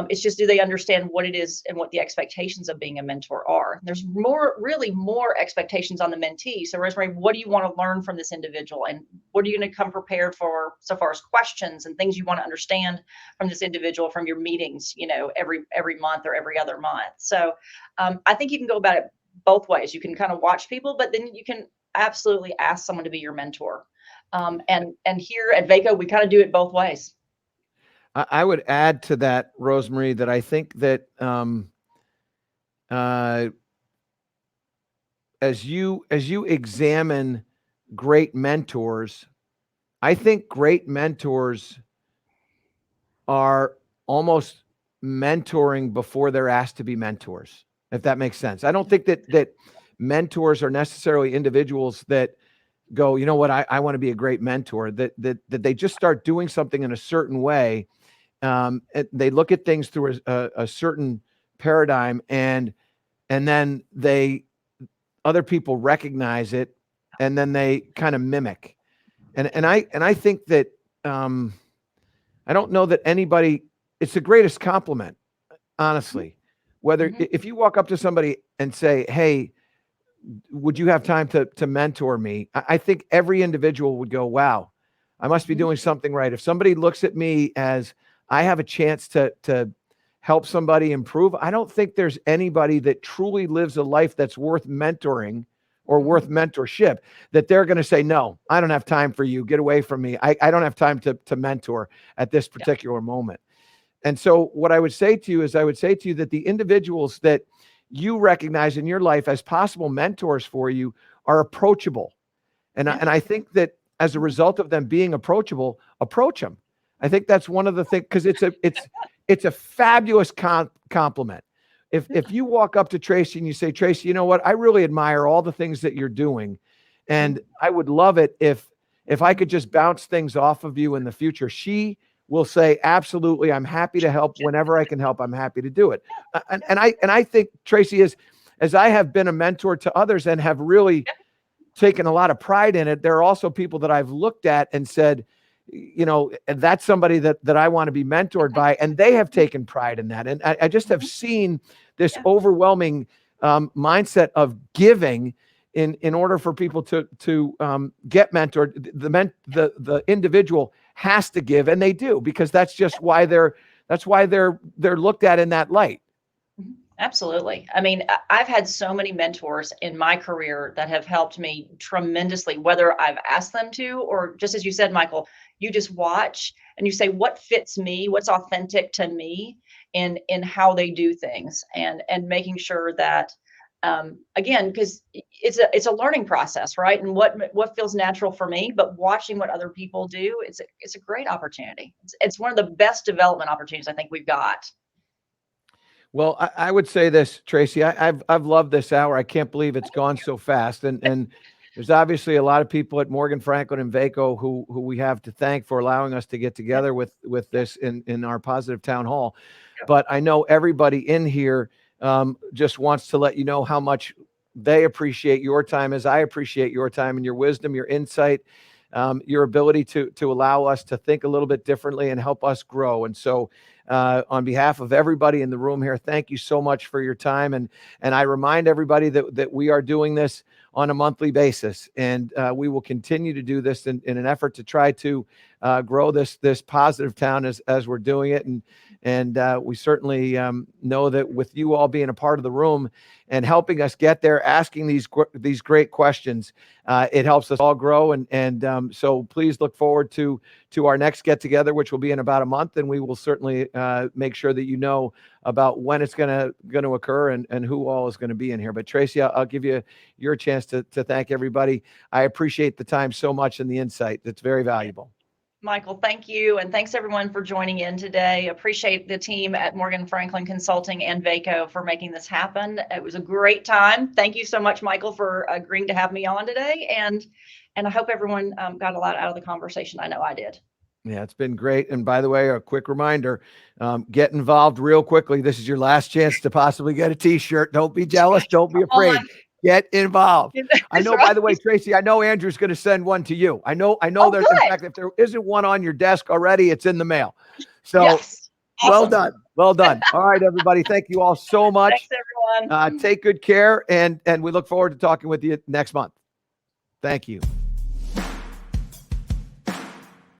It's just, do they understand what it is and what the expectations of being a mentor are? There's really more expectations on the mentee. So, Rosemary, what do you want to learn from this individual, and what are you going to come prepared for, so far as questions and things you want to understand from this individual from your meetings, every month or every other month. So, I think you can go about it both ways. You can kind of watch people, but then you can absolutely ask someone to be your mentor. And here at Vaco, we kind of do it both ways. I would add to that, Rosemary, that I think that uh, as you examine great mentors, I think great mentors are almost mentoring before they're asked to be mentors, if that makes sense. I don't think that mentors are necessarily individuals that go, you know what, I want to be a great mentor. That they just start doing something in a certain way. They look at things through a certain paradigm, and then other people recognize it, and then they kind of mimic. And I think that um, I don't know that anybody. It's the greatest compliment, honestly. Whether Mhm. if you walk up to somebody and say, "Hey, would you have time to mentor me?" I think every individual would go, "Wow, I must be Mhm. doing something right." If somebody looks at me as I have a chance to help somebody improve, I don't think there's anybody that truly lives a life that's worth mentoring or Mhm. worth mentorship, that they're going to say, "No, I don't have time for you. Get away from me. I don't have time to mentor at this Yeah. particular moment." And so what I would say to you is, I would say to you that the individuals that you recognize in your life as possible mentors for you are approachable. Yeah. And I think that as a result of them being approachable, approach them. I think that's one of the things, because it's a fabulous compliment. If you walk up to Tracey and you say, "Tracey, you know what? I really admire all the things that you're doing, and Mhm. I would love it if I could just bounce things off of you in the future." She will say, "Absolutely, I'm happy to help. Whenever I can help, I'm happy to do it." And I think, Tracey, is as I have been a mentor to others and have really taken a lot of pride in it, there are also people that I've looked at and said, and that's somebody that I want to be mentored Mhm. by, and they have taken pride in that. And I just have Mhm. seen this Yeah. overwhelming mindset of giving in order for people to get mentored. The individual has to give, and they do, because that's just why they're looked at in that light. Mhm. Absolutely. I mean, I've had so many mentors in my career that have helped me tremendously, whether I've asked them to, or just as you said, Michael, you just watch and you say, what fits me, what's authentic to me in how they do things, and making sure that Again, because it's a learning process, right? And what feels natural for me, but watching what other people do, it's a great opportunity. It's one of the best development opportunities I think we've got. Well, I would say this, Tracey. I've loved this hour. I can't believe it's gone so fast. And there's obviously a lot of people at Morgan Franklin and Vaco who we have to thank for allowing us to get together with this in our positive town hall. But I know everybody in here just wants to let you know how much they appreciate your time, as I appreciate your time and your wisdom, your insight, your ability to allow us to think a little bit differently and help us grow. And so on behalf of everybody in the room here, thank you so much for your time. And I remind everybody that we are doing this on a monthly basis, and we will continue to do this in an effort to try to grow this positive town as we're doing it. And we certainly know that with you all being a part of the room and helping us get there, asking these great questions, it helps us all grow. And so please look forward to our next get together, which will be in about a month, and we will certainly make sure that you know about when it's going to occur and who all is going to be in here. But Tracey, I'll give you your chance to thank everybody. I appreciate the time so much and the insight. It's very valuable. Michael, thank you. And thanks everyone for joining in today. Appreciate the team at Morgan Franklin Consulting and Vaco for making this happen. It was a great time. Thank you so much, Michael, for agreeing to have me on today. And I hope everyone got a lot out of the conversation. I know I did. Yeah, it's been great. And by the way, a quick reminder, get involved real quickly. This is your last chance to possibly get a t-shirt. Don't be jealous. Don't be afraid. Get involved. I know, by the way, Tracey, I know Andrew's going to send one to you. I know there's, in fact, if there isn't one on your desk already, it's in the mail. So yes. Awesome. Well done. Well done. All right, everybody. Thank you all so much. Thanks, everyone. Take good care. And we look forward to talking with you next month. Thank you.